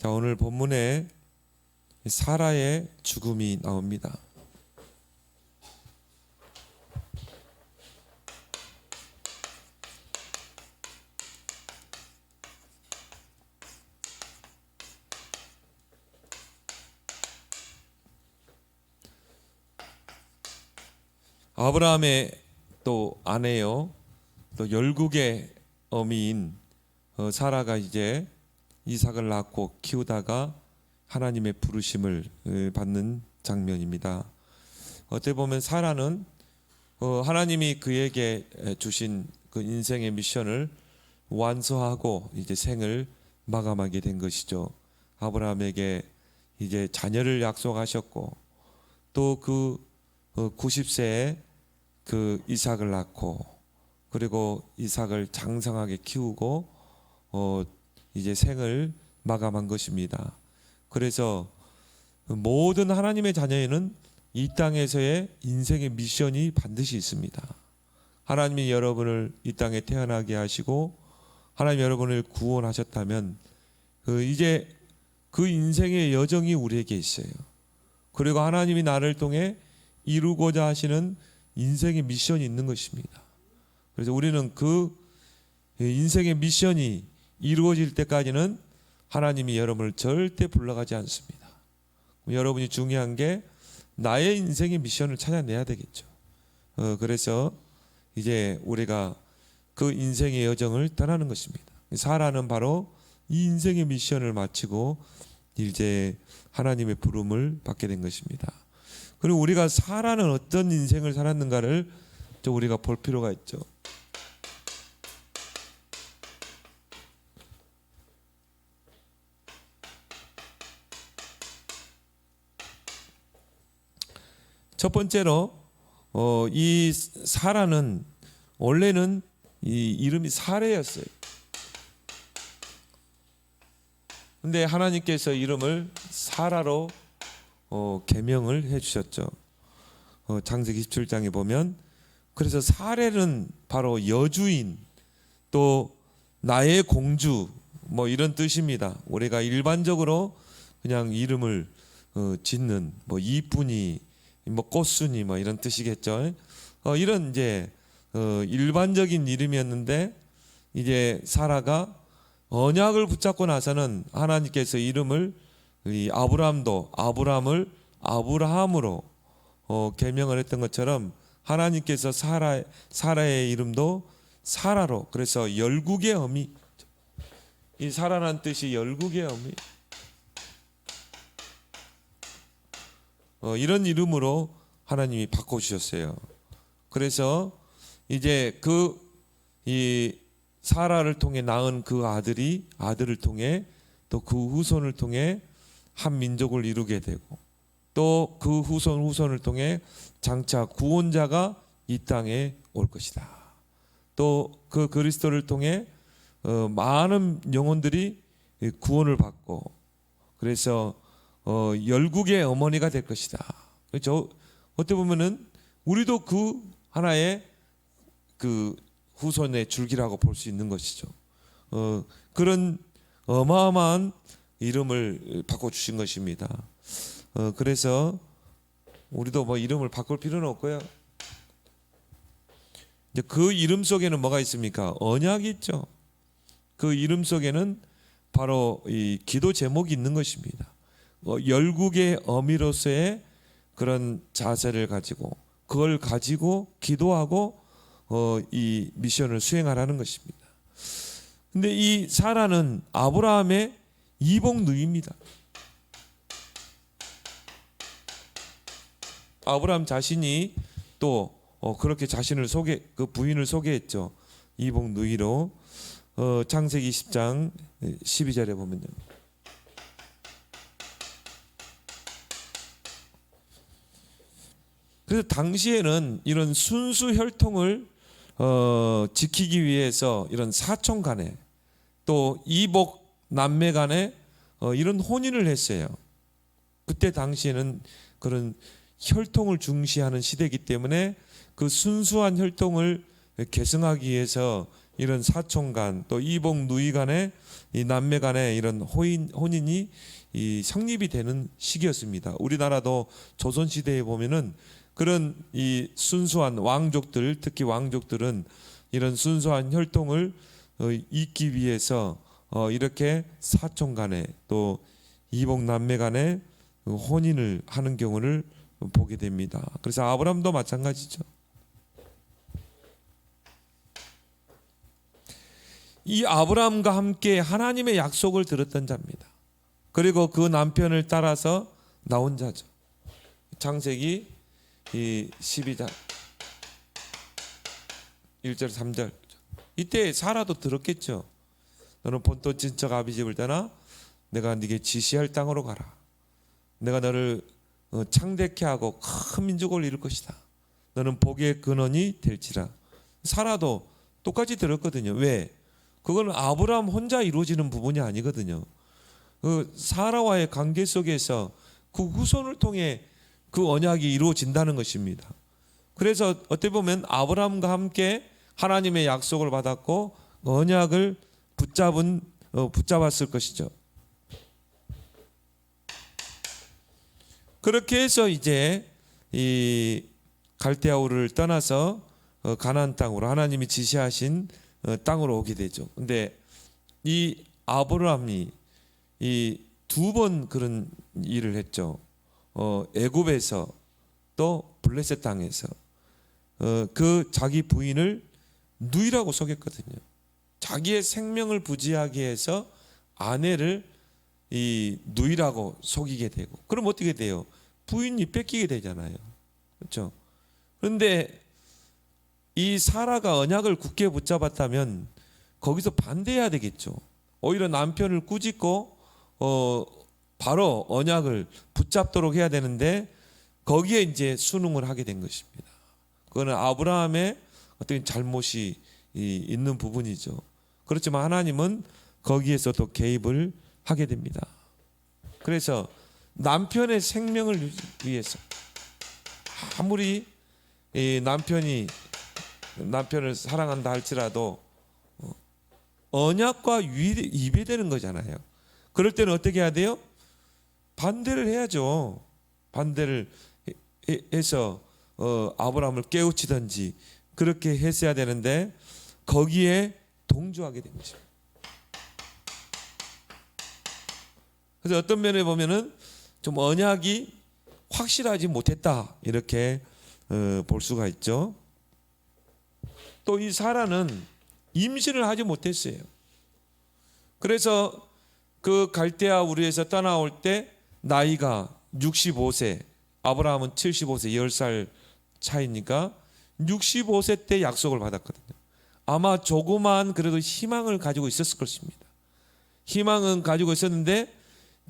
자, 오늘 본문에 사라의 죽음이 나옵니다. 아브라함의 또 아내요, 또 열국의 어미인 사라가 이제 이삭을 낳고 키우다가 하나님의 부르심을 받는 장면입니다. 어떻게 보면 사라는 하나님이 그에게 주신 그 인생의 미션을 완수하고 이제 생을 마감하게 된 것이죠. 아브라함에게 이제 자녀를 약속하셨고, 또 그 90세에 그 이삭을 낳고, 그리고 이삭을 장성하게 키우고 이제 생을 마감한 것입니다. 그래서 모든 하나님의 자녀에는 이 땅에서의 인생의 미션이 반드시 있습니다. 하나님이 여러분을 이 땅에 태어나게 하시고 하나님 여러분을 구원하셨다면 이제 그 인생의 여정이 우리에게 있어요. 그리고 하나님이 나를 통해 이루고자 하시는 인생의 미션이 있는 것입니다. 그래서 우리는 그 인생의 미션이 이루어질 때까지는 하나님이 여러분을 절대 불러가지 않습니다. 여러분이 중요한 게 나의 인생의 미션을 찾아내야 되겠죠. 그래서 이제 우리가 그 인생의 여정을 떠나는 것입니다. 사라는 바로 이 인생의 미션을 마치고 이제 하나님의 부름을 받게 된 것입니다. 그리고 우리가 사라는 어떤 인생을 살았는가를 좀 우리가 볼 필요가 있죠. 첫 번째로 이 사라는 원래는 이 이름이 사레였어요. 근데 하나님께서 이름을 사라로 계명을 해주셨죠. 창세기 17장에 보면, 그래서 사레는 바로 여주인, 또 나의 공주 뭐 이런 뜻입니다. 우리가 일반적으로 그냥 이름을 짓는 뭐 이쁜이, 뭐 꽃순이 뭐 이런 뜻이겠죠. 이런 이제 일반적인 이름이었는데, 이제 사라가 언약을 붙잡고 나서는 하나님께서 이름을 이 아브람을 아브라함으로 계명을 했던 것처럼 하나님께서 사라의 이름도 사라로, 그래서 열국의 어미, 이 사라라는 뜻이 열국의 어미, 이런 이름으로 하나님이 바꿔주셨어요. 그래서 이제 이 사라를 통해 낳은 그 아들을 통해 또 그 후손을 통해 한 민족을 이루게 되고, 또 그 후손을 통해 장차 구원자가 이 땅에 올 것이다. 또 그 그리스도를 통해 많은 영혼들이 구원을 받고, 그래서 열국의 어머니가 될 것이다. 그렇죠? 어떻게 보면은 우리도 그 하나의 그 후손의 줄기라고 볼 수 있는 것이죠. 그런 어마어마한 이름을 바꿔주신 것입니다. 그래서 우리도 뭐 이름을 바꿀 필요는 없고요. 이제 그 이름 속에는 뭐가 있습니까? 언약이 있죠. 그 이름 속에는 바로 이 기도 제목이 있는 것입니다. 열국의 어미로서의 그런 자세를 가지고, 그걸 가지고 기도하고 이 미션을 수행하라는 것입니다. 근데 이 사라는 아브라함의 이복 누이입니다. 아브라함 자신이 또 그렇게 그 부인을 소개했죠. 이복 누이로. 창세기 10장 12절에 보면요. 그래서 당시에는 이런 순수 혈통을 지키기 위해서 이런 사촌 간에, 또 이복 남매 간에 이런 혼인을 했어요. 그때 당시에는 그런 혈통을 중시하는 시대이기 때문에 그 순수한 혈통을 계승하기 위해서 이런 사촌간 또 이복 누이 간의 이 남매 간의 이런 혼인이 이 성립이 되는 시기였습니다. 우리나라도 조선 시대에 보면은 그런 이 순수한 왕족들, 특히 왕족들은 이런 순수한 혈통을 잇기 위해서 이렇게 사촌 간에 또 이복 남매 간에 혼인을 하는 경우를 보게 됩니다. 그래서 아브라함도 마찬가지죠. 이 아브라함과 함께 하나님의 약속을 들었던 자입니다. 그리고 그 남편을 따라서 나온 자죠. 창세기 12장 1절 3절. 이때 사라도 들었겠죠. 너는 본토 친척 아비 집을 떠나 내가 네게 지시할 땅으로 가라. 내가 너를 창대케 하고 큰 민족을 이룰 것이다. 너는 복의 근원이 될지라. 사라도 똑같이 들었거든요. 왜? 그건 아브라함 혼자 이루어지는 부분이 아니거든요. 그 사라와의 관계 속에서 그 후손을 통해 그 언약이 이루어진다는 것입니다. 그래서 어떻게 보면 아브라함과 함께 하나님의 약속을 받았고 언약을 붙잡았을 것이죠. 그렇게 해서 이제 이 갈대아 우르를 떠나서 가나안 땅으로 하나님이 지시하신 땅으로 오게 되죠. 근데 이 아브라함이 이 두 번 그런 일을 했죠. 애굽에서 또 블레셋 땅에서 그 자기 부인을 누이라고 속였거든요. 자기의 생명을 부지하기 위해서 아내를 이 누이라고 속이게 되고, 그럼 어떻게 돼요? 부인이 뺏기게 되잖아요. 그렇죠? 그런데 이 사라가 언약을 굳게 붙잡았다면 거기서 반대해야 되겠죠. 오히려 남편을 꾸짖고 바로 언약을 붙잡도록 해야 되는데 거기에 이제 순응을 하게 된 것입니다. 그거는 아브라함의 어떤 잘못이 있는 부분이죠. 그렇지만 하나님은 거기에서도 개입을 하게 됩니다. 그래서 남편의 생명을 위해서 아무리 남편이 남편을 사랑한다 할지라도 언약과 위배되는 거잖아요. 그럴 때는 어떻게 해야 돼요? 반대를 해야죠. 반대를 해서 아브라함을 깨우치든지 그렇게 했어야 되는데 거기에 동조하게 된 것입니다. 그래서 어떤 면에 보면은 좀 언약이 확실하지 못했다 이렇게 볼 수가 있죠. 또 이 사라는 임신을 하지 못했어요. 그래서 그 갈대아 우르에서 떠나올 때 나이가 65세, 아브라함은 75세, 10살 차이니까 65세 때 약속을 받았거든요. 아마 조그만 그래도 희망을 가지고 있었을 것입니다. 희망은 가지고 있었는데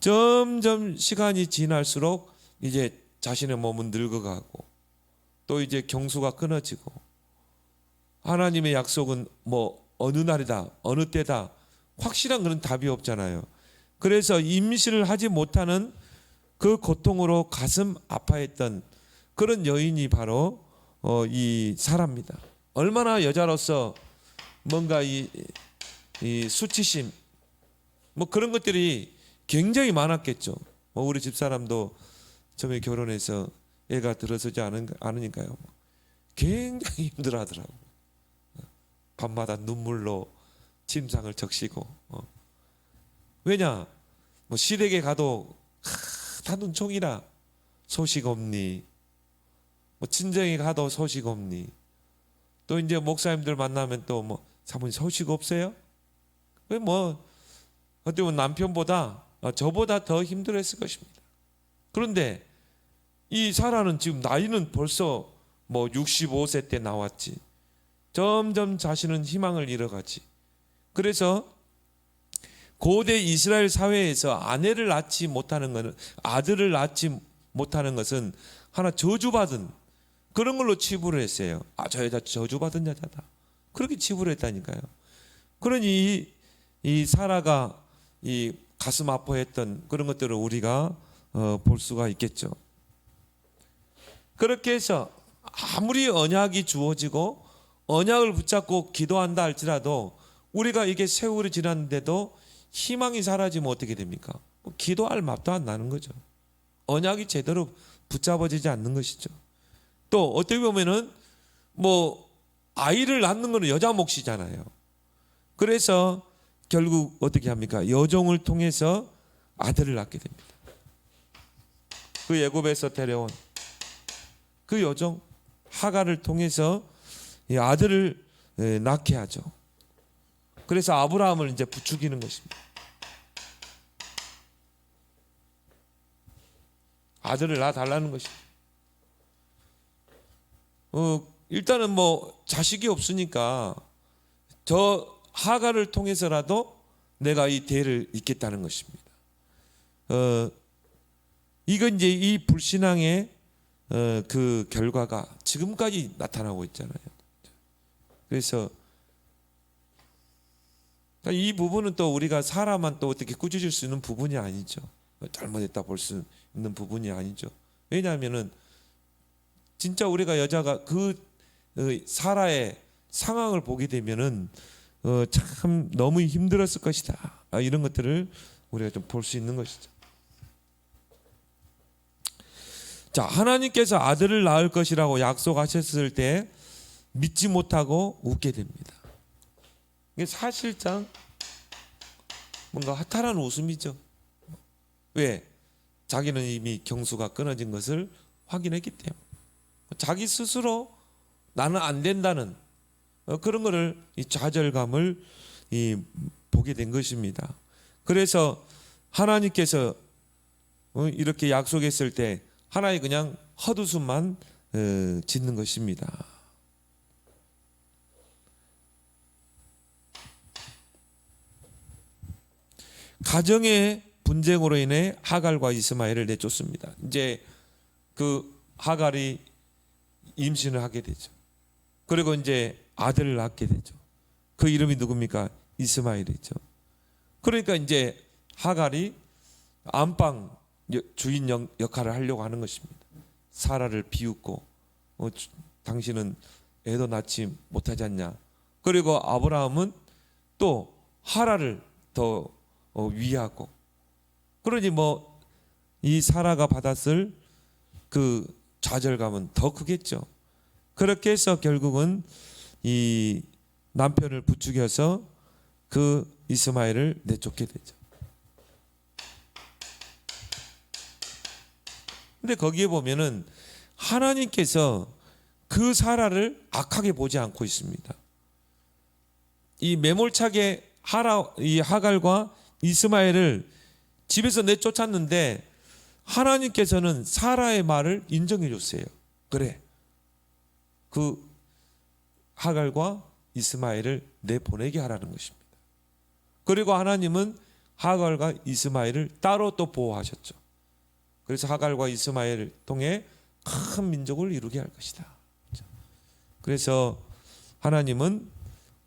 점점 시간이 지날수록 이제 자신의 몸은 늙어가고 또 이제 경수가 끊어지고 하나님의 약속은 뭐 어느 날이다 어느 때다 확실한 그런 답이 없잖아요. 그래서 임신을 하지 못하는 그 고통으로 가슴 아파했던 그런 여인이 바로 이 사라입니다. 얼마나 여자로서 뭔가 이 수치심 뭐 그런 것들이 굉장히 많았겠죠. 우리 집사람도 처음에 결혼해서 애가 들어서지 않으니까요. 굉장히 힘들어하더라고. 밤마다 눈물로 침상을 적시고. 왜냐? 뭐 시댁에 가도 다 눈총이라 소식 없니? 뭐 친정에 가도 소식 없니? 또 이제 목사님들 만나면 또 뭐 사모님 소식 없어요? 왜 뭐 어떻게 보면 남편보다 저보다 더 힘들었을 것입니다. 그런데 이 사라는 지금 나이는 벌써 뭐 65세 때 나왔지. 점점 자신은 희망을 잃어가지. 그래서 고대 이스라엘 사회에서 아내를 낳지 못하는 것은 아들을 낳지 못하는 것은 하나 저주받은 그런 걸로 치부를 했어요. 저 여자 저주받은 여자다. 그렇게 치부를 했다니까요. 그러니 이 사라가 이 가슴 아파했던 그런 것들을 우리가 볼 수가 있겠죠. 그렇게 해서 아무리 언약이 주어지고 언약을 붙잡고 기도한다 할지라도 우리가 이게 세월이 지났는데도 희망이 사라지면 어떻게 됩니까? 기도할 맛도 안 나는 거죠. 언약이 제대로 붙잡아지지 않는 것이죠. 또 어떻게 보면은 뭐 아이를 낳는 거는 여자 몫이잖아요. 그래서 결국 어떻게 합니까? 여종을 통해서 아들을 낳게 됩니다. 그 애굽에서 데려온 그 여종 하갈을 통해서 이 아들을 낳게 하죠. 그래서 아브라함을 이제 부추기는 것입니다. 아들을 낳아달라는 것입니다. 일단은 뭐 자식이 없으니까 저 하갈을 통해서라도 내가 이 대를 잇겠다는 것입니다. 이건 이제 이 불신앙의 그 결과가 지금까지 나타나고 있잖아요. 그래서 이 부분은 또 우리가 사람만 또 어떻게 꾸짖을 수 있는 부분이 아니죠. 잘못했다 볼 수 있는 부분이 아니죠. 왜냐하면은 진짜 우리가 여자가 그 사라의 상황을 보게 되면은 참 너무 힘들었을 것이다. 이런 것들을 우리가 좀 볼 수 있는 것이죠. 자, 하나님께서 아들을 낳을 것이라고 약속하셨을 때 믿지 못하고 웃게 됩니다. 이게 사실상 뭔가 허탈한 웃음이죠. 왜? 자기는 이미 경수가 끊어진 것을 확인했기 때문에 자기 스스로 나는 안 된다는 그런 거를 이 좌절감을 보게 된 것입니다. 그래서 하나님께서 이렇게 약속했을 때 하나의 그냥 헛웃음만 짓는 것입니다. 가정의 분쟁으로 인해 하갈과 이스마엘을 내쫓습니다. 이제 그 하갈이 임신을 하게 되죠. 그리고 이제 아들을 낳게 되죠. 그 이름이 누굽니까? 이스마엘이죠. 그러니까 이제 하갈이 안방 주인 역할을 하려고 하는 것입니다. 사라를 비웃고 당신은 애도 낳지 못하지 않냐. 그리고 아브라함은 또 하라를 더 위하고, 그러니 뭐 이 사라가 받았을 그 좌절감은 더 크겠죠. 그렇게 해서 결국은 이 남편을 부추겨서 그 이스마엘을 내쫓게 되죠. 근데 거기에 보면은 하나님께서 그 사라를 악하게 보지 않고 있습니다. 이 매몰차게 이 하갈과 이스마엘을 집에서 내쫓았는데 하나님께서는 사라의 말을 인정해 줬어요. 그래, 그 하갈과 이스마엘을 내보내게 하라는 것입니다. 그리고 하나님은 하갈과 이스마엘을 따로 또 보호하셨죠. 그래서 하갈과 이스마엘을 통해 큰 민족을 이루게 할 것이다. 그래서 하나님은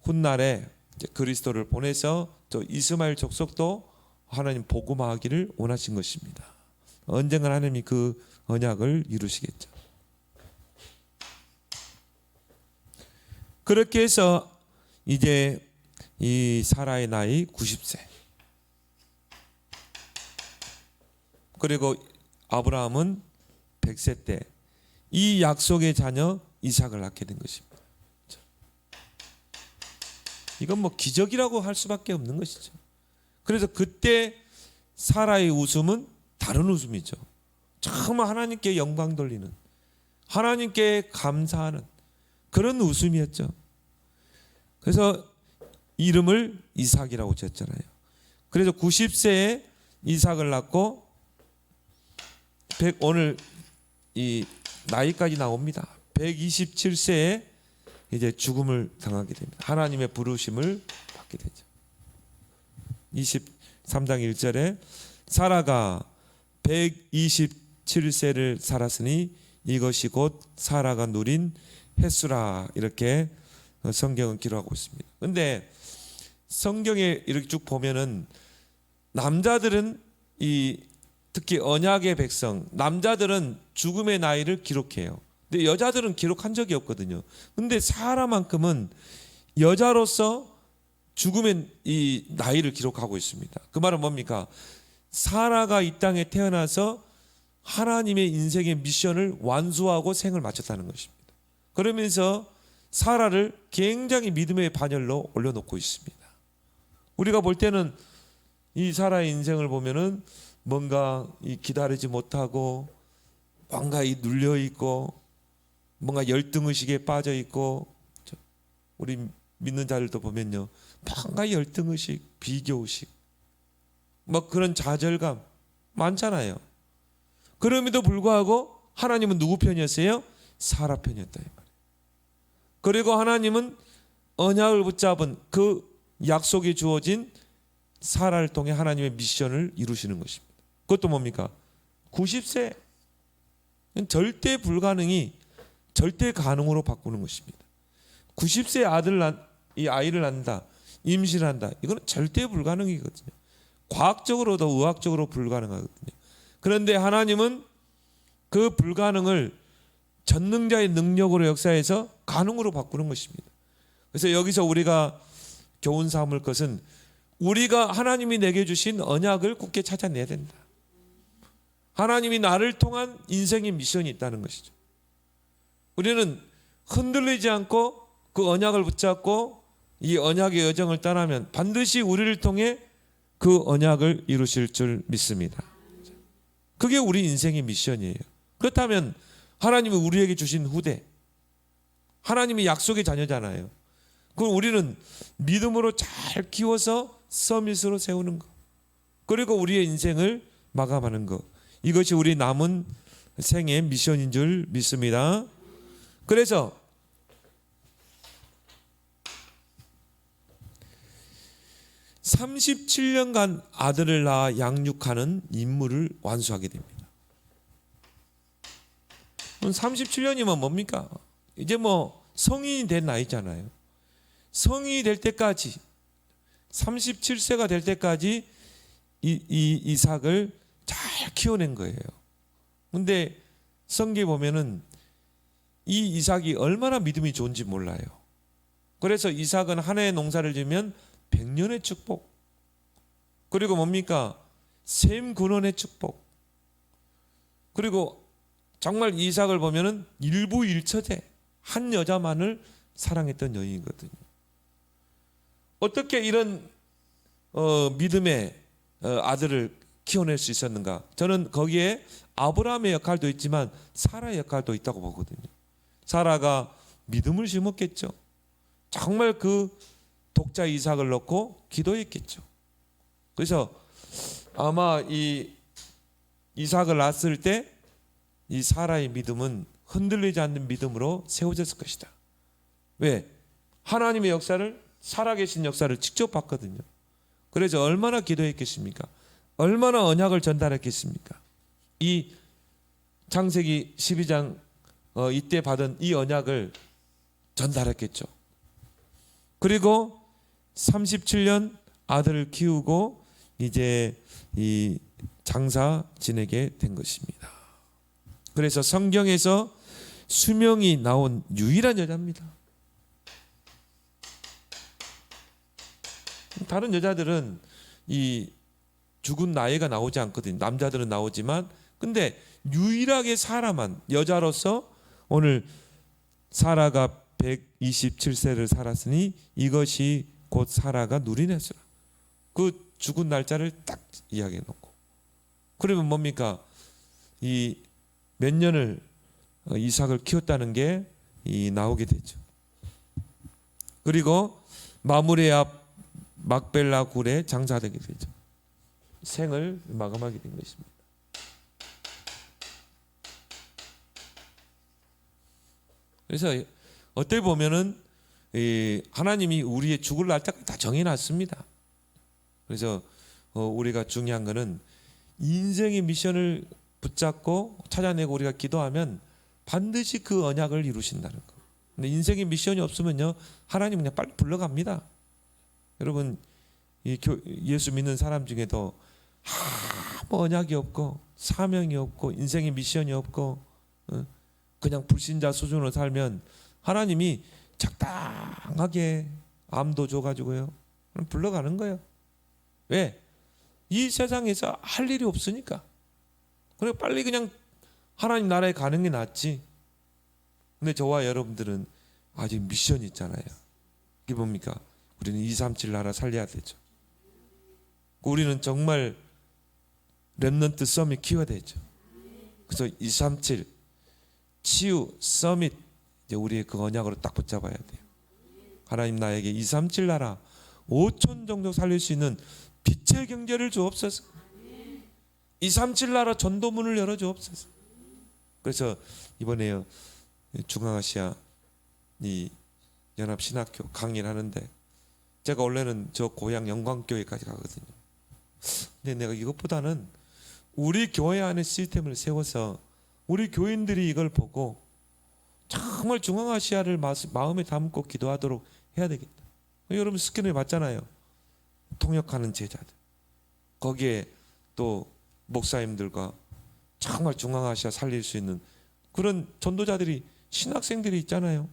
훗날에 그리스도를 보내서 또 이스마엘 족속도 하나님 복음화하기를 원하신 것입니다. 언젠가 하나님이 그 언약을 이루시겠죠. 그렇게 해서 이제 이 사라의 나이 90세, 그리고 아브라함은 100세 때 이 약속의 자녀 이삭을 낳게 된 것입니다. 이건 뭐 기적이라고 할 수밖에 없는 것이죠. 그래서 그때 사라의 웃음은 다른 웃음이죠. 정말 하나님께 영광 돌리는, 하나님께 감사하는 그런 웃음이었죠. 그래서 이름을 이삭이라고 지었잖아요. 그래서 90세에 이삭을 낳고 오늘 이 나이까지 나옵니다. 127세에 이제 죽음을 당하게 됩니다. 하나님의 부르심을 받게 되죠. 23장 1절에 사라가 127세를 살았으니 이것이 곧 사라가 누린 횟수라, 이렇게 성경은 기록하고 있습니다. 그런데 성경에 이렇게 쭉 보면은 남자들은 특히 언약의 백성, 남자들은 죽음의 나이를 기록해요. 근데 여자들은 기록한 적이 없거든요. 근데 사라만큼은 여자로서 죽음의 이 나이를 기록하고 있습니다. 그 말은 뭡니까? 사라가 이 땅에 태어나서 하나님의 인생의 미션을 완수하고 생을 마쳤다는 것입니다. 그러면서 사라를 굉장히 믿음의 반열로 올려놓고 있습니다. 우리가 볼 때는 이 사라의 인생을 보면은 뭔가 이 기다리지 못하고 뭔가 이 눌려 있고 뭔가 열등의식에 빠져 있고, 우리 믿는 자들도 보면요, 뭔가 열등의식, 비교의식, 뭐 그런 좌절감 많잖아요. 그럼에도 불구하고 하나님은 누구 편이었어요? 사라 편이었다 이 말이에요. 그리고 하나님은 언약을 붙잡은 그 약속이 주어진 사라를 통해 하나님의 미션을 이루시는 것입니다. 그것도 뭡니까? 90세. 절대 불가능이 절대 가능으로 바꾸는 것입니다. 90세 이 아이를 낳는다, 임신을 한다. 이거는 절대 불가능이거든요. 과학적으로도 의학적으로 불가능하거든요. 그런데 하나님은 그 불가능을 전능자의 능력으로 역사해서 가능으로 바꾸는 것입니다. 그래서 여기서 우리가 교훈 삼을 것은 우리가 하나님이 내게 주신 언약을 굳게 찾아내야 된다. 하나님이 나를 통한 인생의 미션이 있다는 것이죠. 우리는 흔들리지 않고 그 언약을 붙잡고 이 언약의 여정을 떠나면 반드시 우리를 통해 그 언약을 이루실 줄 믿습니다. 그게 우리 인생의 미션이에요. 그렇다면 하나님이 우리에게 주신 후대, 하나님이 약속의 자녀잖아요. 그럼 우리는 믿음으로 잘 키워서 서밋으로 세우는 것, 그리고 우리의 인생을 마감하는 것, 이것이 우리 남은 생의 미션인 줄 믿습니다. 그래서 37년간 아들을 낳아 양육하는 임무를 완수하게 됩니다. 37년이면 뭡니까? 이제 뭐 성인이 된 나이잖아요. 성인이 될 때까지, 37세가 될 때까지 이삭을 잘 키워낸 거예요. 근데 성경에 보면은 이 이삭이 얼마나 믿음이 좋은지 몰라요. 그래서 이삭은 한 해의 농사를 지으면 100년의 축복, 그리고 뭡니까? 셈 근원의 축복, 그리고 정말 이삭을 보면은 일부일처제, 한 여자만을 사랑했던 여인이거든요. 어떻게 이런 믿음의 아들을 키워낼 수 있었는가? 저는 거기에 아브라함의 역할도 있지만 사라의 역할도 있다고 보거든요. 사라가 믿음을 심었겠죠. 정말 그 독자 이삭을 넣고 기도했겠죠. 그래서 아마 이 이삭을 낳았을 때 이 사라의 믿음은 흔들리지 않는 믿음으로 세워졌을 것이다. 왜? 하나님의 역사를, 살아계신 역사를 직접 봤거든요. 그래서 얼마나 기도했겠습니까? 얼마나 언약을 전달했겠습니까? 이 창세기 12장 이때 받은 이 언약을 전달했겠죠. 그리고 37년 아들을 키우고 이제 이 장사 지내게 된 것입니다. 그래서 성경에서 수명이 나온 유일한 여자입니다. 다른 여자들은 이 죽은 나이가 나오지 않거든요. 남자들은 나오지만, 근데 유일하게 사라만, 여자로서 오늘 사라가 127세를 살았으니 이것이 곧 사라가 누린 해수라. 그 죽은 날짜를 딱 이야기해 놓고, 그러면 뭡니까? 이 몇 년을 이삭을 키웠다는 게 나오게 되죠. 그리고 마므레 앞 막벨라 굴에 장사되게 되죠. 생을 마감하게 된 것입니다. 그래서 어떻게 보면은 하나님이 우리의 죽을 날짜까지 다 정해놨습니다. 그래서 우리가 중요한 거는 인생의 미션을 붙잡고 찾아내고 우리가 기도하면 반드시 그 언약을 이루신다는 거. 근데 인생의 미션이 없으면요, 하나님 그냥 빨리 불러갑니다. 여러분, 예수 믿는 사람 중에도 아무 언약이 없고 사명이 없고 인생의 미션이 없고 그냥 불신자 수준으로 살면 하나님이 적당하게 암도 줘가지고요 불러가는 거예요. 왜? 이 세상에서 할 일이 없으니까. 그래 빨리 그냥 하나님 나라에 가는 게 낫지. 근데 저와 여러분들은 아직 미션이 있잖아요. 이게 뭡니까? 우리는 237 나라 살려야 되죠. 우리는 정말 렘넌트 서밋 키워야 되죠. 그래서 237 치유 서밋 이제 우리의 그 언약으로 딱 붙잡아야 돼요. 하나님 나에게 237 나라 5천 정도 살릴 수 있는 빛의 경제를 주옵소서. 237 나라 전도문을 열어 주옵소서. 그래서 이번에 중앙아시아 이 연합신학교 강의를 하는데 제가 원래는 저 고향 영광교회까지 가거든요. 근데 내가 이것보다는 우리 교회 안에 시스템을 세워서 우리 교인들이 이걸 보고 정말 중앙아시아를 마음에 담고 기도하도록 해야 되겠다. 여러분 스캔을 봤잖아요. 통역하는 제자들. 거기에 또 목사님들과 정말 중앙아시아 살릴 수 있는 그런 전도자들이 신학생들이 있잖아요.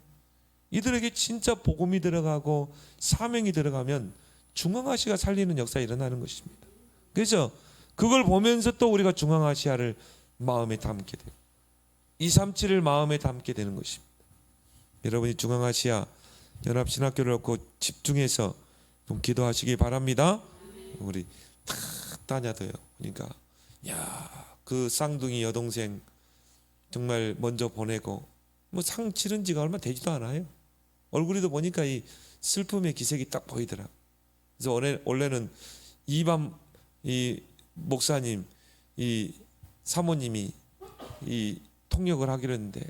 이들에게 진짜 복음이 들어가고 사명이 들어가면 중앙아시아 살리는 역사가 일어나는 것입니다. 그래서 그걸 보면서 또 우리가 중앙아시아를 마음에 담게 돼요. 237을 마음에 담게 되는 것입니다. 여러분이 중앙아시아 연합신학교를 놓고 집중해서 좀 기도하시기 바랍니다. 우리 다 따냐도요. 그러니까 그 쌍둥이 여동생 정말 먼저 보내고 뭐 상 치른 지가 얼마 되지도 않아요. 얼굴에도 보니까 이 슬픔의 기색이 딱 보이더라. 그래서 원래는 이밤 이 목사님 이 사모님이 이 통역을 하기로 했는데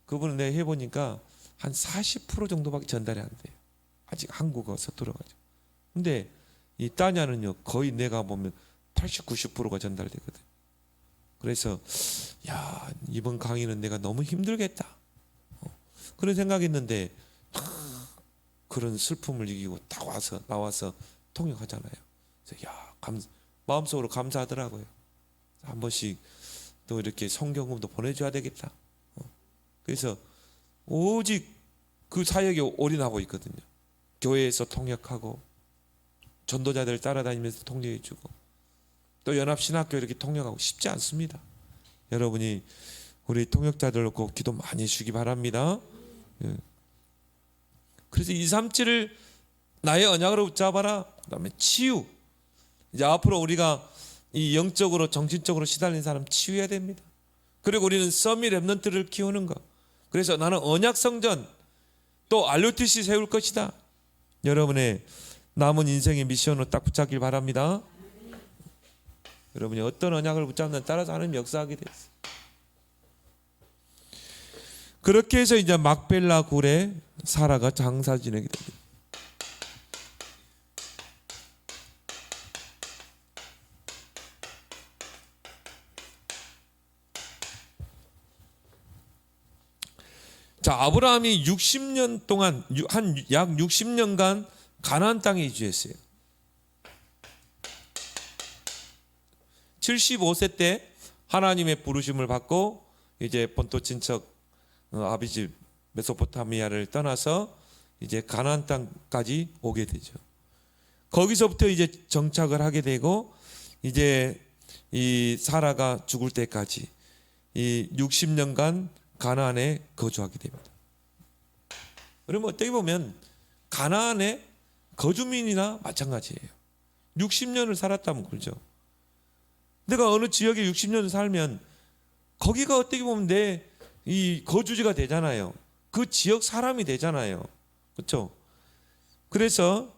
그분은 내가 해보니까 한 40% 정도밖에 전달이 안 돼요. 아직 한국어 서툴러 가지고. 근데 이 따냐는요 거의 내가 보면 80, 90%가 전달되거든. 그래서 이번 강의는 내가 너무 힘들겠다 그런 생각했는데 그런 슬픔을 이기고 다 나와서 통역하잖아요. 그래서 마음속으로 감사하더라고요. 한 번씩 또 이렇게 성경금도 보내줘야 되겠다. 그래서 오직 그 사역에 올인하고 있거든요. 교회에서 통역하고 전도자들 따라다니면서 통역해주고 또 연합신학교 이렇게 통역하고 쉽지 않습니다. 여러분이 우리 통역자들 놓고 기도 많이 해주시기 바랍니다. 그래서 237을 나의 언약으로 붙잡아라. 그 다음에 치유. 이제 앞으로 우리가 이 영적으로 정신적으로 시달린 사람 치유해야 됩니다. 그리고 우리는 서밋 렘넌트를 키우는 것. 그래서 나는 언약 성전 또 RUTC 세울 것이다. 여러분의 남은 인생의 미션으로 딱 붙잡길 바랍니다. 여러분이 어떤 언약을 붙잡는 따라서 하나님 역사하게 됐어요. 그렇게 해서 이제 막벨라 굴에 사라가 장사 지내게 됩니다. 자, 아브라함이 60년 동안 약 60년간 가나안 땅에 이주했어요. 75세 때 하나님의 부르심을 받고 이제 본토 친척 아비집 메소포타미아를 떠나서 이제 가나안 땅까지 오게 되죠. 거기서부터 이제 정착을 하게 되고 이제 이 사라가 죽을 때까지 이 60년간 가나안에 거주하게 됩니다. 그러면 어떻게 보면 가나안의 거주민이나 마찬가지예요. 60년을 살았다면 그러죠. 내가 어느 지역에 60년을 살면 거기가 어떻게 보면 내 이 거주지가 되잖아요. 그 지역 사람이 되잖아요. 그렇죠? 그래서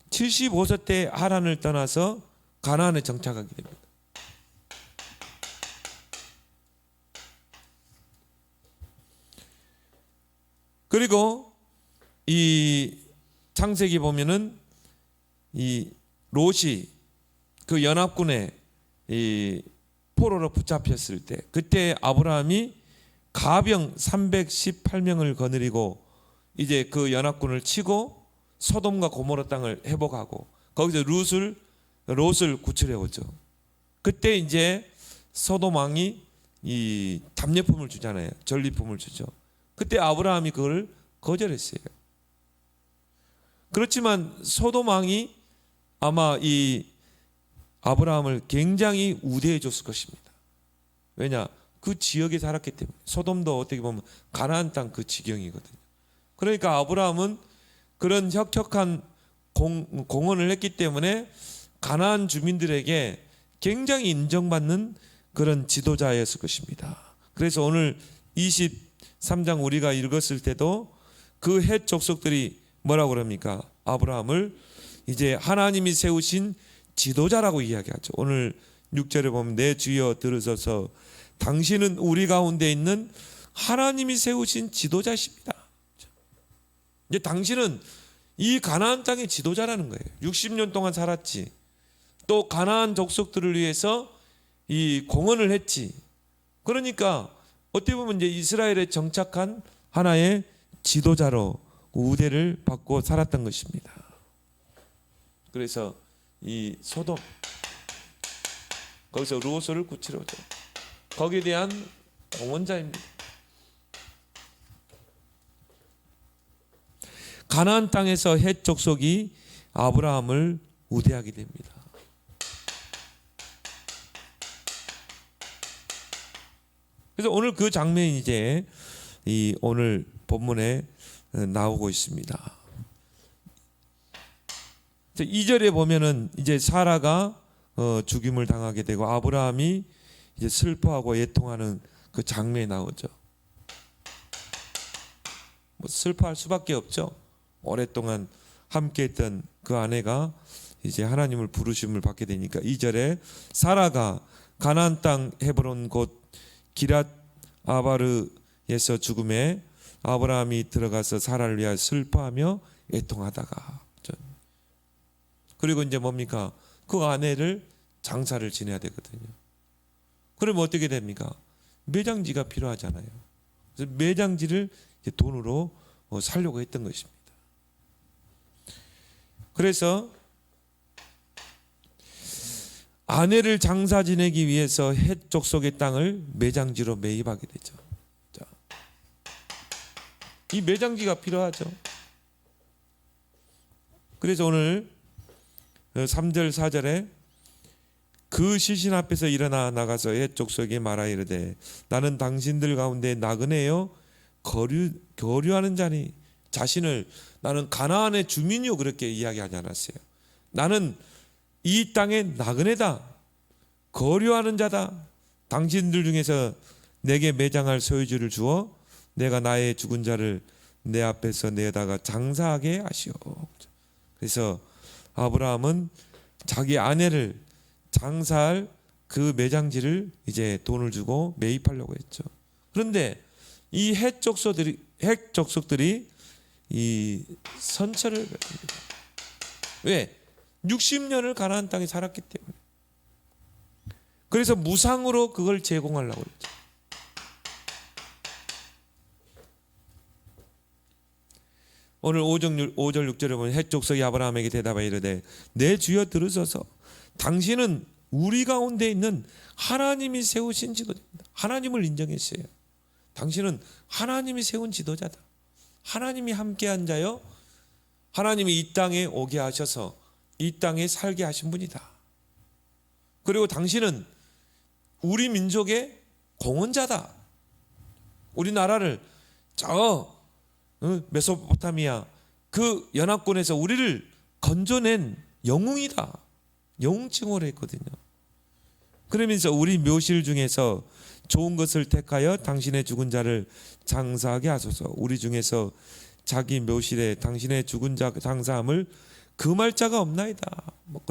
75세 때 하란을 떠나서 가나안에 정착하게 됩니다. 그리고 이 창세기 보면은 이 롯이 그 연합군에 이 포로로 붙잡혔을 때 그때 아브라함이 가병 318명을 거느리고 이제 그 연합군을 치고 소돔과 고모라 땅을 회복하고 거기서 롯을 구출해 오죠. 그때 이제 소돔 왕이 이 답례품을 주잖아요. 전리품을 주죠. 그때 아브라함이 그걸 거절했어요. 그렇지만 소돔 왕이 아마 이 아브라함을 굉장히 우대해 줬을 것입니다. 왜냐? 그 지역에 살았기 때문에. 소돔도 어떻게 보면 가나안 땅 그 지경이거든요. 그러니까 아브라함은 그런 혁혁한 공헌을 했기 때문에 가나안 주민들에게 굉장히 인정받는 그런 지도자였을 것입니다. 그래서 오늘 23장 우리가 읽었을 때도 그 헷 족속들이 뭐라고 그럽니까? 아브라함을 이제 하나님이 세우신 지도자라고 이야기하죠. 오늘 6절에 보면 내 주여 들으소서 당신은 우리 가운데 있는 하나님이 세우신 지도자십니다. 이제 당신은 이 가나안 땅의 지도자라는 거예요. 60년 동안 살았지. 또 가나안 족속들을 위해서 이 공헌을 했지. 그러니까 어떻게 보면 이제 이스라엘에 정착한 하나의 지도자로 우대를 받고 살았던 것입니다. 그래서 이 소돔 거기서 롯을 구치러 오죠. 거기에 대한 공헌자입니다. 가나안 땅에서 헷 족속이 아브라함을 우대하게 됩니다. 그래서 오늘 그 장면이 이제 이 오늘 본문에 나오고 있습니다. 2절에 보면은 이제 사라가 죽임을 당하게 되고 아브라함이 이제 슬퍼하고 애통하는 그 장면이 나오죠. 뭐 슬퍼할 수밖에 없죠. 오랫동안 함께했던 그 아내가 이제 하나님을 부르심을 받게 되니까 2절에 사라가 가나안 땅 헤브론 곧 기랏 아바르에서 죽음에 아브라함이 들어가서 사라를 위하여 슬퍼하며 애통하다가 그리고 이제 뭡니까? 그 아내를 장사를 지내야 되거든요. 그러면 어떻게 됩니까? 매장지가 필요하잖아요. 그래서 매장지를 돈으로 살려고 했던 것입니다. 그래서 아내를 장사 지내기 위해서 헷 족속의 땅을 매장지로 매입하게 되죠. 자, 이 매장지가 필요하죠. 그래서 오늘 3절 4절에 그 시신 앞에서 일어나 나가서 헷 족속에 말하 이르되 나는 당신들 가운데 나그네요 거류하는 자니 자신을 나는 가나안의 주민이요 그렇게 이야기하지 않았어요. 나는 이 땅의 나그네다. 거류하는 자다. 당신들 중에서 내게 매장할 소유주를 주어 내가 나의 죽은 자를 내 앞에서 내다가 장사하게 하시오. 그래서 아브라함은 자기 아내를 장사할 그 매장지를 이제 돈을 주고 매입하려고 했죠. 그런데 이 헷 족속들이 이 선처를 베풉니다. 왜? 60년을 가나안 땅에 살았기 때문에. 그래서 무상으로 그걸 제공하려고 그랬죠. 오늘 5절 6절에 보면 헷 족속이 아브라함에게 대답하여 이르되 내 주여 들으소서 당신은 우리 가운데 있는 하나님이 세우신 지도자입니다. 하나님을 인정했어요. 당신은 하나님이 세운 지도자다. 하나님이 함께한 자요. 하나님이 이 땅에 오게 하셔서 이 땅에 살게 하신 분이다. 그리고 당신은 우리 민족의 공헌자다. 우리나라를 저 메소포타미아 그 연합군에서 우리를 건져낸 영웅이다. 영웅 칭호를 했거든요. 그러면서 우리 묘실 중에서 좋은 것을 택하여 당신의 죽은 자를 장사하게 하소서. 우리 중에서 자기 묘실에 당신의 죽은 자 장사함을 금할 자가 없나이다. 뭐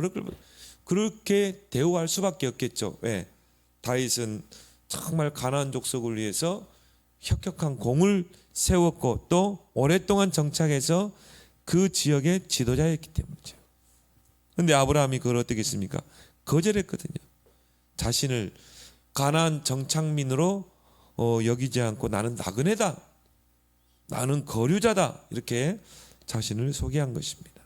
그렇게 대우할 수밖에 없겠죠. 왜? 다윗은 정말 가나안 족속을 위해서 혁혁한 공을 세웠고 또 오랫동안 정착해서 그 지역의 지도자였기 때문이죠. 그런데 아브라함이 그걸 어떻게 했습니까? 거절했거든요. 자신을 가나안 정착민으로 여기지 않고 나는 나그네다. 나는 거류자다. 이렇게 자신을 소개한 것입니다.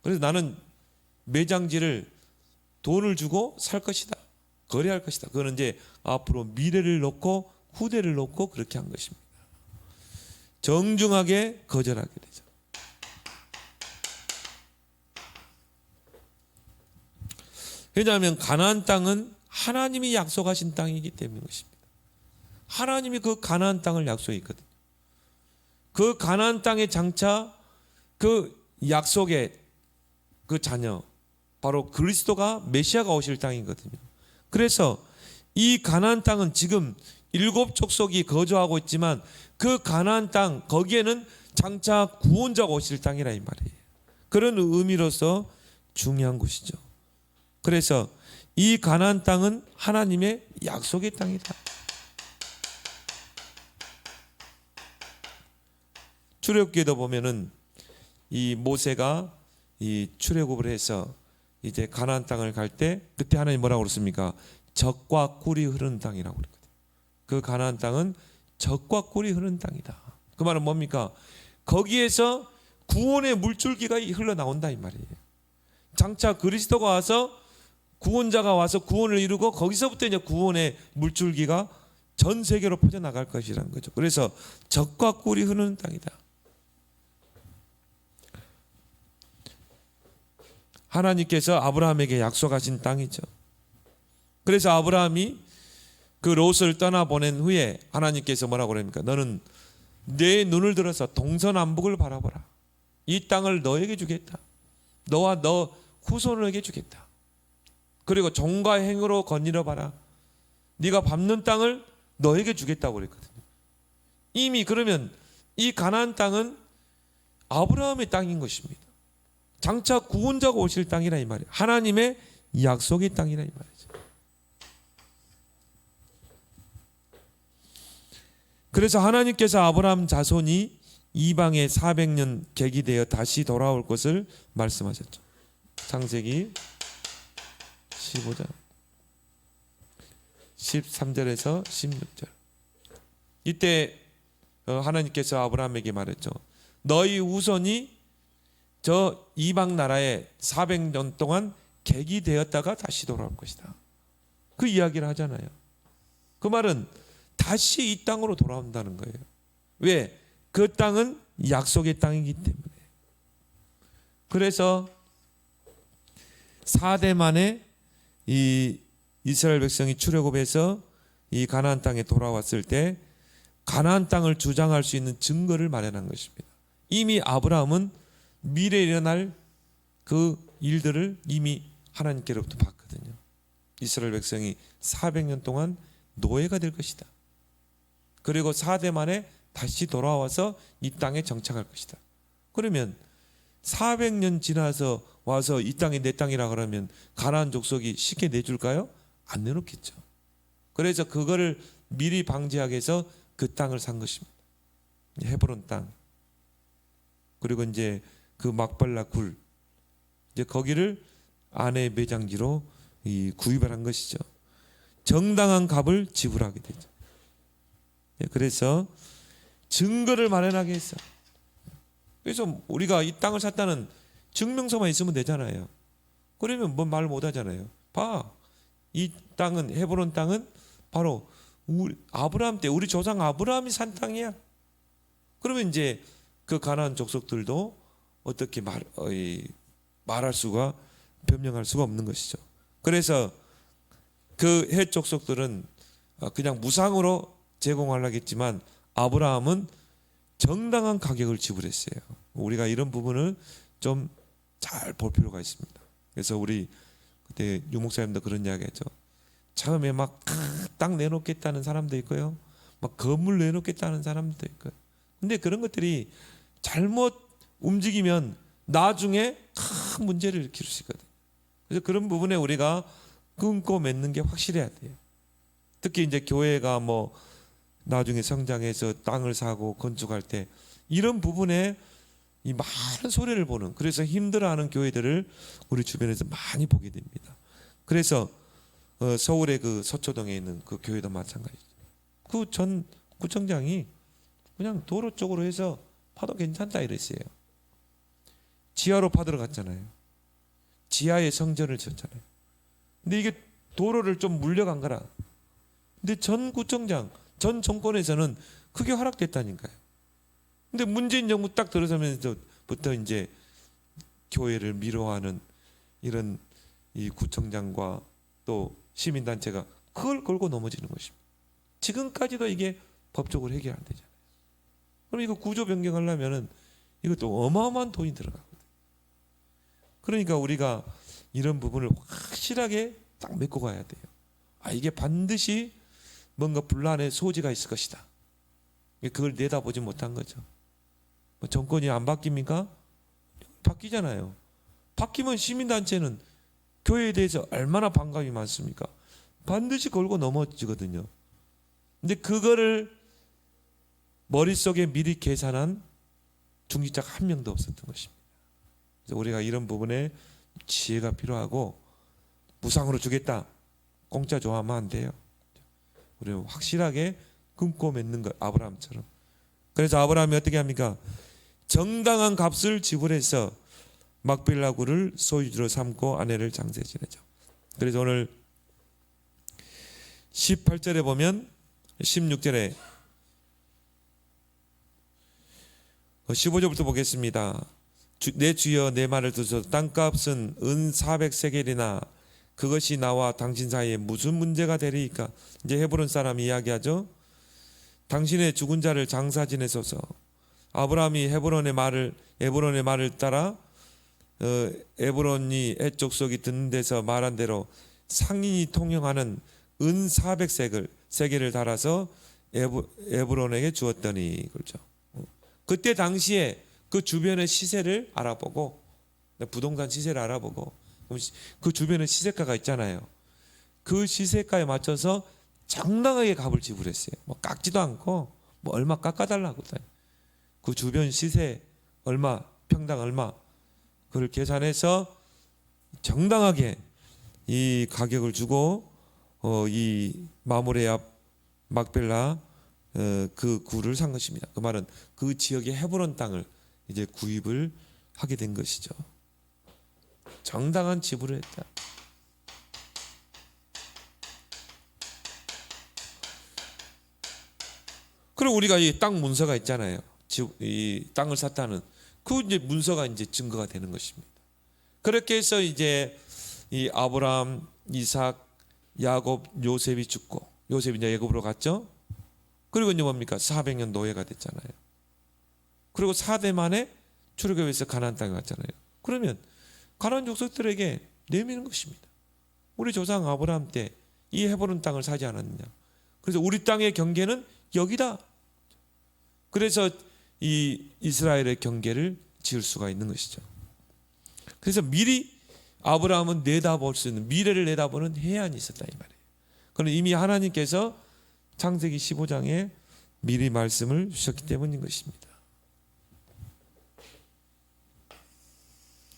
그래서 나는 매장지를 돈을 주고 살 것이다. 거래할 것이다. 그거는 이제 앞으로 미래를 놓고 후대를 놓고 그렇게 한 것입니다. 정중하게 거절하게 되죠. 왜냐하면 가나안 땅은 하나님이 약속하신 땅이기 때문인 것입니다. 하나님이 그 가나안 땅을 약속했거든요. 그 가나안 땅에 장차 그 약속의 그 자녀 바로 그리스도가 메시아가 오실 땅이거든요. 그래서 이 가나안 땅은 지금 7 족속이 거주하고 있지만 그 가나안 땅 거기에는 장차 구원자가 오실 땅이라 이 말이에요. 그런 의미로서 중요한 곳이죠. 그래서 이 가나안 땅은 하나님의 약속의 땅이다. 출애굽기에도 보면은 이 모세가 이 출애굽을 해서 이제 가나안 땅을 갈 때 그때 하나님 뭐라고 그랬습니까? 젖과 꿀이 흐르는 땅이라고 그랬거든요. 그 가나안 땅은 젖과 꿀이 흐르는 땅이다. 그 말은 뭡니까? 거기에서 구원의 물줄기가 흘러나온다 이 말이에요. 장차 그리스도가 와서 구원자가 와서 구원을 이루고 거기서부터 이제 구원의 물줄기가 전 세계로 퍼져나갈 것이라는 거죠. 그래서 젖과 꿀이 흐르는 땅이다. 하나님께서 아브라함에게 약속하신 땅이죠. 그래서 아브라함이 그 롯을 떠나보낸 후에 하나님께서 뭐라고 그럽니까? 너는 내 눈을 들어서 동서남북을 바라보라. 이 땅을 너에게 주겠다. 너와 너 후손에게 주겠다. 그리고 종과 행으로 거닐어 봐라. 네가 밟는 땅을 너에게 주겠다고 그랬거든요. 이미 그러면 이 가나안 땅은 아브라함의 땅인 것입니다. 장차 구원자가 오실 땅이라 이 말이에요. 하나님의 약속의 땅이라 이 말이죠. 그래서 하나님께서 아브라함 자손이 이방에 400년 객이되어 다시 돌아올 것을 말씀하셨죠. 창세기 15장 13절에서 16절. 이때 하나님께서 아브라함에게 말했죠. 너희 후손이 저 이방 나라에 400년 동안 객이 되었다가 다시 돌아올 것이다. 그 이야기를 하잖아요. 그 말은 다시 이 땅으로 돌아온다는 거예요. 왜? 그 땅은 약속의 땅이기 때문에. 그래서 4대 만에 이 이스라엘 백성이 출애굽해서 이 가나안 땅에 돌아왔을 때 가나안 땅을 주장할 수 있는 증거를 마련한 것입니다. 이미 아브라함은 미래에 일어날 그 일들을 이미 하나님께로부터 봤거든요. 이스라엘 백성이 400년 동안 노예가 될 것이다. 그리고 4대 만에 다시 돌아와서 이 땅에 정착할 것이다. 그러면 400년 지나서 와서 이 땅이 내 땅이라 그러면 가나안 족속이 쉽게 내줄까요? 안 내놓겠죠. 그래서 그거를 미리 방지하기 위해서 그 땅을 산 것입니다. 헤브론 땅. 그리고 이제 그 막발라 굴, 이제 거기를 아내의 매장지로 구입을 한 것이죠. 정당한 값을 지불하게 되죠. 그래서 증거를 마련하게 했어. 그래서 우리가 이 땅을 샀다는 증명서만 있으면 되잖아요. 그러면 뭐 말 못하잖아요. 봐, 이 땅은 헤브론 땅은 바로 우리 아브라함 때 우리 조상 아브라함이 산 땅이야. 그러면 이제 그 가나안 족속들도 어떻게 말할 수가 변명할 수가 없는 것이죠. 그래서 그 헷 족속들은 그냥 무상으로 제공하려고 했지만 아브라함은 정당한 가격을 지불했어요. 우리가 이런 부분을 좀 잘 볼 필요가 있습니다. 그래서 우리 그때 유목사님도 그런 이야기했죠. 처음에 막 땅 내놓겠다는 사람도 있고요, 막 건물 내놓겠다는 사람도 있고요. 근데 그런 것들이 잘못 움직이면 나중에 큰 문제를 일으킬 수 있거든요. 그래서 그런 부분에 우리가 끊고 맺는 게 확실해야 돼요. 특히 이제 교회가 뭐 나중에 성장해서 땅을 사고 건축할 때 이런 부분에 이 많은 소리를 보는, 그래서 힘들어하는 교회들을 우리 주변에서 많이 보게 됩니다. 그래서 서울의 그 서초동에 있는 그 교회도 마찬가지죠. 그 전 구청장이 그냥 도로 쪽으로 해서 파도 괜찮다 이랬어요. 지하로 파들어 갔잖아요. 지하에 성전을 지었잖아요. 근데 이게 도로를 좀 물려간 거라. 근데 전 구청장, 전 정권에서는 크게 허락됐다니까요. 근데 문재인 정부 딱 들어서면서부터 이제 교회를 미워하는 이런 이 구청장과 또 시민단체가 그걸 걸고 넘어지는 것입니다. 지금까지도 이게 법적으로 해결 안 되잖아요. 그럼 이거 구조 변경하려면은 이것도 어마어마한 돈이 들어가거든요. 그러니까 우리가 이런 부분을 확실하게 딱 메고 가야 돼요. 이게 반드시 뭔가 분란의 소지가 있을 것이다. 그걸 내다보지 못한 거죠. 정권이 안 바뀝니까? 바뀌잖아요. 바뀌면 시민단체는 교회에 대해서 얼마나 반감이 많습니까? 반드시 걸고 넘어지거든요. 근데 그거를 머릿속에 미리 계산한 중직자가 한 명도 없었던 것입니다. 그래서 우리가 이런 부분에 지혜가 필요하고, 무상으로 주겠다, 공짜 좋아하면 안 돼요. 우리는 확실하게 끊고 맺는 것, 아브라함처럼. 그래서 아브라함이 어떻게 합니까? 정당한 값을 지불해서 막벨라 굴을 소유주로 삼고 아내를 장세 지내죠. 그래서 오늘 18절에 보면 16절에 15절부터 보겠습니다. 내 주여 내 말을 들으소서. 땅값은 은 400세겔이나 그것이 나와 당신 사이에 무슨 문제가 되리이까? 이제 헤브론 사람이 이야기하죠. 당신의 죽은 자를 장사 지내소서. 아브라함이 에브론의 말을 따라 에브론이 헷 족속이 듣는 데서 말한 대로 상인이 통용하는 은 400세겔을 달아서 에브론에게 주었더니, 그렇죠. 그때 당시에 그 주변의 시세를 알아보고, 부동산 시세를 알아보고, 그 주변에 시세가가 있잖아요. 그 시세가에 맞춰서 정당하게 값을 지불했어요. 뭐 깎지도 않고 뭐 얼마 깎아달라고. 그 주변 시세 얼마, 평당 얼마, 그걸 계산해서 정당하게 이 가격을 주고 이 마므레 앞 막벨라 그 굴을 산 것입니다. 그 말은 그 지역의 헤브론 땅을 이제 구입을 하게 된 것이죠. 정당한 지불을 했다. 그럼 우리가 이 땅 문서가 있잖아요. 이 땅을 샀다는 그 이제 문서가 이제 증거가 되는 것입니다. 그렇게 해서 이제 이 아브라함, 이삭, 야곱, 요셉이 죽고, 요셉이 이제 애굽으로 갔죠. 그리고 이제 뭡니까? 400년 노예가 됐잖아요. 그리고 4대 만에 출애굽해서 가나안 땅에 갔잖아요. 그러면 가나안 족속들에게 내미는 것입니다. 우리 조상 아브라함 때 이 헤브론 땅을 사지 않았느냐. 그래서 우리 땅의 경계는 여기다. 그래서 이 이스라엘의 경계를 지을 수가 있는 것이죠. 그래서 미리 아브라함은 내다볼 수 있는, 미래를 내다보는 해안이 있었다 이 말이에요. 그는 이미 하나님께서 창세기 15장에 미리 말씀을 주셨기 때문인 것입니다.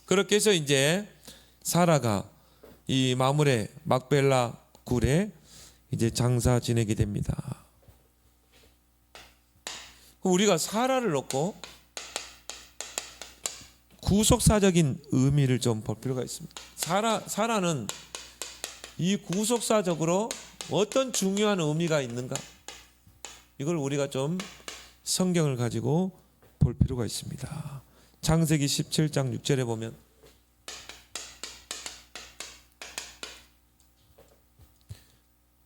그렇게 해서 이제 사라가 이 마므레 막벨라 굴에 이제 장사 지내게 됩니다. 우리가 사라를 놓고 구속사적인 의미를 좀 볼 필요가 있습니다. 사라는 이 구속사적으로 어떤 중요한 의미가 있는가? 이걸 우리가 좀 성경을 가지고 볼 필요가 있습니다. 창세기 17장 6절에 보면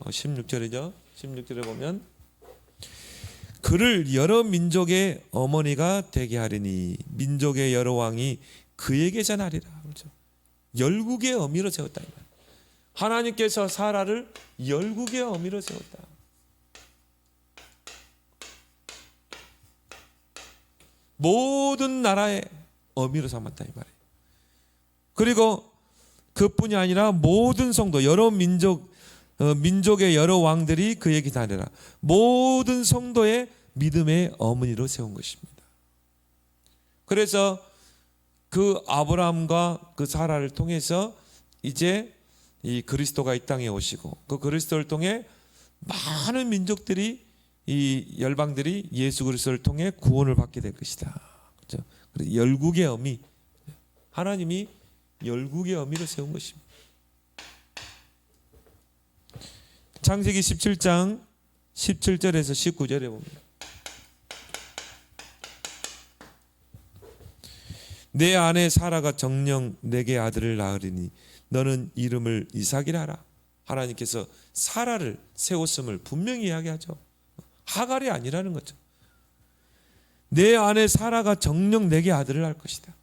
16절이죠. 16절에 보면 그를 여러 민족의 어머니가 되게 하리니 민족의 여러 왕이 그에게 전하리라. 그렇죠. 열국의 어미로 세웠다. 하나님께서 사라를 열국의 어미로 세웠다. 모든 나라의 어미로 삼았다 이 말이에요. 그리고 그뿐이 아니라 모든 성도, 여러 민족의 여러 왕들이 그에게 다니라. 모든 성도의 믿음의 어머니로 세운 것입니다. 그래서 그 아브라함과 그 사라를 통해서 이제 이 그리스도가 이 땅에 오시고, 그 그리스도를 통해 많은 민족들이, 이 열방들이 예수 그리스도를 통해 구원을 받게 될 것이다. 그렇죠? 그래서 열국의 어미, 하나님이 열국의 어미로 세운 것입니다. 창세기 17장 17절에서 19절에 봅니다. 내 아내 사라가 정녕 내게 아들을 낳으리니 너는 이름을 이삭이라 하라. 하나님께서 사라를 세웠음을 분명히 이야기하죠. 하갈이 아니라는 거죠. 내 아내 사라가 정녕 내게 아들을 낳을 것이다.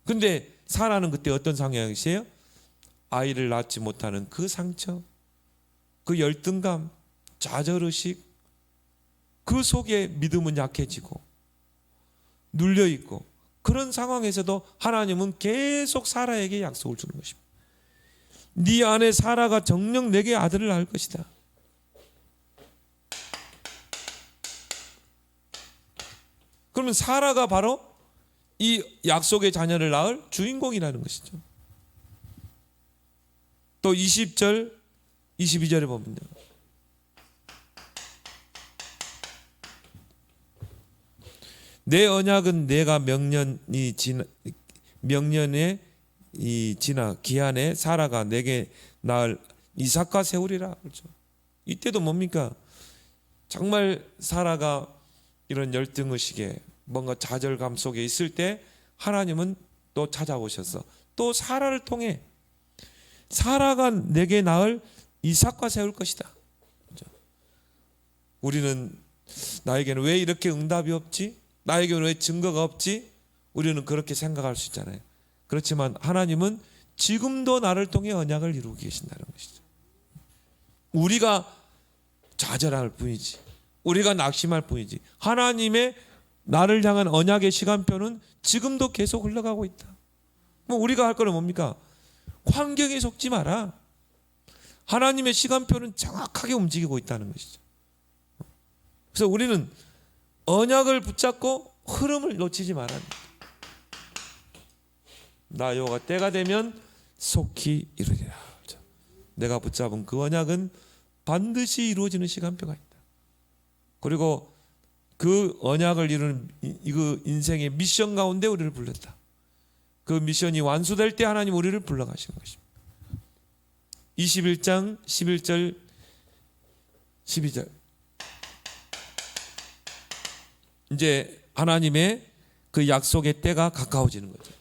근데 사라는 그때 어떤 상황이세요? 아이를 낳지 못하는 그 상처, 그 열등감, 좌절의식, 그 속에 믿음은 약해지고 눌려있고, 그런 상황에서도 하나님은 계속 사라에게 약속을 주는 것입니다. 네 아내 사라가 정녕 내게 아들을 낳을 것이다. 그러면 사라가 바로 이 약속의 자녀를 낳을 주인공이라는 것이죠. 또 20절 22절에 보면요, 내 언약은 내가 명년에 지나 기한에 사라가 내게 낳을 이삭과 세우리라. 그렇죠. 이때도 뭡니까? 정말 사라가 이런 열등의식에 뭔가 좌절감 속에 있을 때 하나님은 또 찾아오셔서 또 사라를 통해 사라가 내게 낳을 이삭과 세울 것이다. 그렇죠. 우리는 나에게는 왜 이렇게 응답이 없지? 나에게는 왜 증거가 없지? 우리는 그렇게 생각할 수 있잖아요. 그렇지만 하나님은 지금도 나를 통해 언약을 이루고 계신다는 것이죠. 우리가 좌절할 뿐이지, 우리가 낙심할 뿐이지, 하나님의 나를 향한 언약의 시간표는 지금도 계속 흘러가고 있다. 뭐 우리가 할 거는 뭡니까? 환경에 속지 마라. 하나님의 시간표는 정확하게 움직이고 있다는 것이죠. 그래서 우리는 언약을 붙잡고 흐름을 놓치지 말아야 합니다. 나 여호와 때가 되면 속히 이루리라. 내가 붙잡은 그 언약은 반드시 이루어지는 시간표가 있다. 그리고 그 언약을 이루는 그 인생의 미션 가운데 우리를 불렀다. 그 미션이 완수될 때 하나님 우리를 불러가시는 것입니다. 21장 11절 12절, 이제 하나님의 그 약속의 때가 가까워지는 거죠.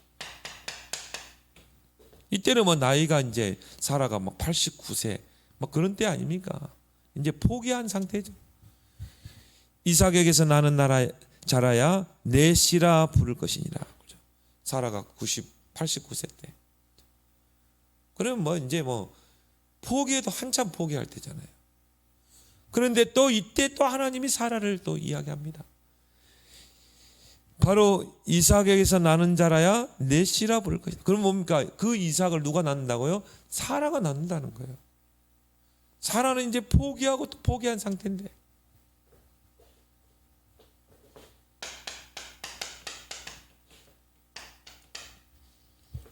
이때는 뭐 나이가 이제 사라가 막 89세 막 그런 때 아닙니까? 이제 포기한 상태죠. 이삭에게서 나는 나라 자라야 내 씨라 부를 것이니라. 사라가 89세 때. 그러면 뭐 이제 뭐 포기해도 한참 포기할 때잖아요. 그런데 또 이때 또 하나님이 사라를 또 이야기합니다. 바로 이삭에게서 나는 자라야 내 씨라 부를 것이다. 그럼 뭡니까? 그 이삭을 누가 낳는다고요? 사라가 낳는다는 거예요. 사라는 이제 포기하고 또 포기한 상태인데,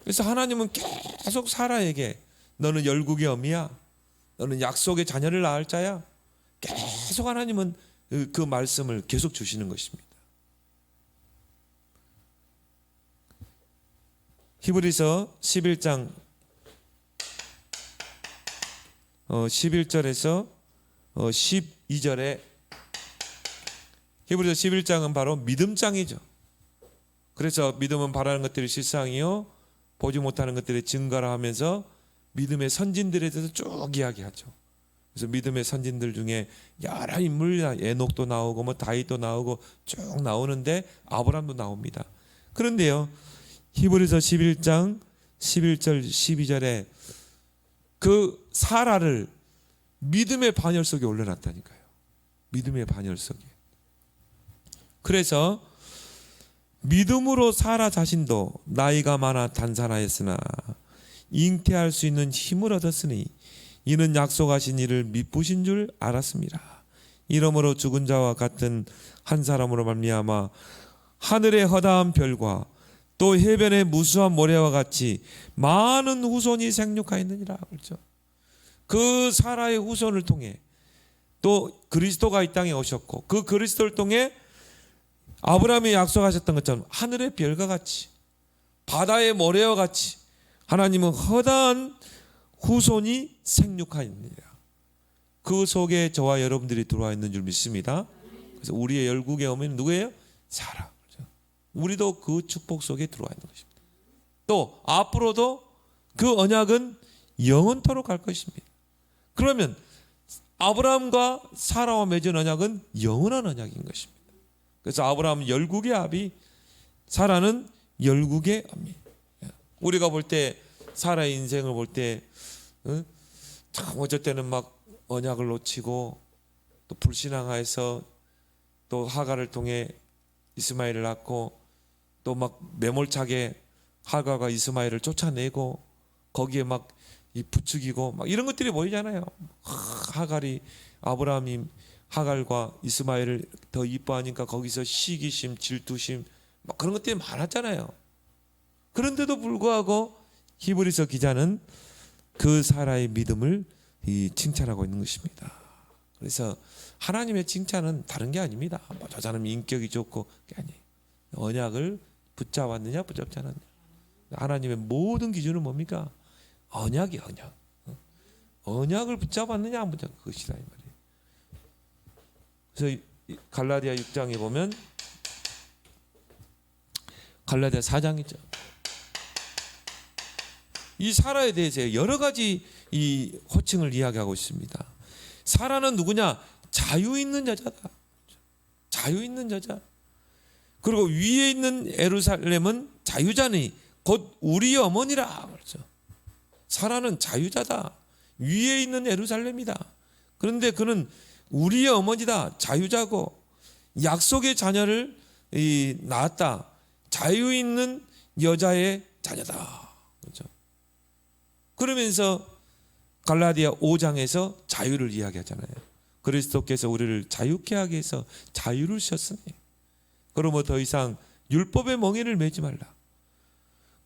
그래서 하나님은 계속 사라에게 너는 열국의 어미야, 너는 약속의 자녀를 낳을 자야, 계속 하나님은 그 말씀을 계속 주시는 것입니다. 히브리서 11장 11절에서 12절에, 히브리서 11장은 바로 믿음장이죠. 그래서 믿음은 바라는 것들이 실상이요 보지 못하는 것들의 증거라 하면서 믿음의 선진들에 대해서 쭉 이야기하죠. 그래서 믿음의 선진들 중에 여러 인물, 에녹도 나오고 뭐 다윗도 나오고 쭉 나오는데 아브람도 나옵니다. 그런데요, 히브리서 11장 11절 12절에 그 사라를 믿음의 반열 속에 올려놨다니까요. 믿음의 반열 속에. 그래서 믿음으로 사라 자신도 나이가 많아 단산하였으나 잉태할 수 있는 힘을 얻었으니 이는 약속하신 이를 미쁘신 줄 알았습니다. 이러므로 죽은 자와 같은 한 사람으로 말미암아 하늘의 허다한 별과 또 해변의 무수한 모래와 같이 많은 후손이 생육하였느니라. 그렇죠. 그 사라의 후손을 통해 또 그리스도가 이 땅에 오셨고, 그 그리스도를 통해 아브라함이 약속하셨던 것처럼 하늘의 별과 같이 바다의 모래와 같이 하나님은 허다한 후손이 생육하였느니라. 그 속에 저와 여러분들이 들어와 있는 줄 믿습니다. 그래서 우리의 열국의 어머니는 누구예요? 사랑. 우리도 그 축복 속에 들어와 있는 것입니다. 또 앞으로도 그 언약은 영원토록 갈 것입니다. 그러면 아브라함과 사라와 맺은 언약은 영원한 언약인 것입니다. 그래서 아브라함은 열국의 아비, 사라는 열국의 어미. 우리가 볼 때 사라의 인생을 볼 때 참 어쩔 때는 막 언약을 놓치고 또 불신앙하여서 또 하갈을 통해 이스마엘을 낳고 또 막 매몰차게 하갈과 이스마엘을 쫓아내고 거기에 막 이 부추기고 막 이런 것들이 보이잖아요. 하갈이 아브라함이 하갈과 이스마엘을 더 이뻐하니까 거기서 시기심, 질투심 막 그런 것들이 많았잖아요. 그런데도 불구하고 히브리서 기자는 그 사라의 믿음을 칭찬하고 있는 것입니다. 그래서 하나님의 칭찬은 다른 게 아닙니다. 뭐 저 사람이 인격이 좋고 그게 아니에요. 언약을 붙잡았느냐 붙잡지 않았느냐. 하나님의 모든 기준은 뭡니까? 언약이 언약. 언약을 붙잡았느냐 안 붙잡 그것이다 이 말이에요. 그래서 갈라디아 6장에 보면 갈라디아 4장이죠. 이 사라에 대해서 여러 가지 이 호칭을 이야기하고 있습니다. 사라는 누구냐? 자유 있는 여자다. 자유 있는 여자. 그리고 위에 있는 예루살렘은 자유자니 곧 우리 어머니라. 그렇죠. 사라는 자유자다. 위에 있는 예루살렘이다. 그런데 그는 우리의 어머니다. 자유자고 약속의 자녀를 낳았다. 자유 있는 여자의 자녀다. 그렇죠. 그러면서 갈라디아 5장에서 자유를 이야기하잖아요. 그리스도께서 우리를 자유케 하기 위해서 자유를 주셨으니 그러므로 더 이상 율법의 멍에를 매지 말라.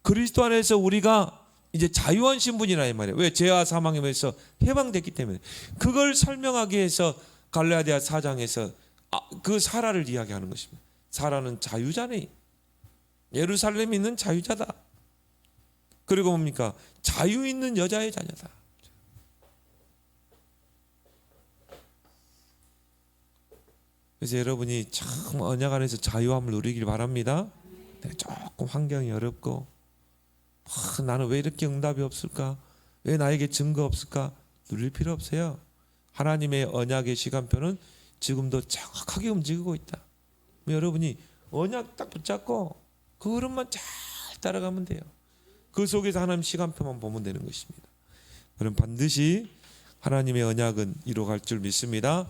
그리스도 안에서 우리가 이제 자유한 신분이라 이 말이에요. 왜? 죄와 사망에 매여서 해방됐기 때문에. 그걸 설명하기 위해서 갈라디아 4장에서 그 사라를 이야기하는 것입니다. 사라는 자유자니 예루살렘에 있는 자유자다. 그리고 뭡니까? 자유 있는 여자의 자녀다. 그래서 여러분이 참 언약 안에서 자유함을 누리길 바랍니다. 조금 환경이 어렵고 나는 왜 이렇게 응답이 없을까? 왜 나에게 증거 없을까? 누릴 필요 없어요. 하나님의 언약의 시간표는 지금도 정확하게 움직이고 있다. 여러분이 언약 딱 붙잡고 그 흐름만 잘 따라가면 돼요. 그 속에서 하나님 시간표만 보면 되는 것입니다. 그럼 반드시 하나님의 언약은 이루어갈 줄 믿습니다.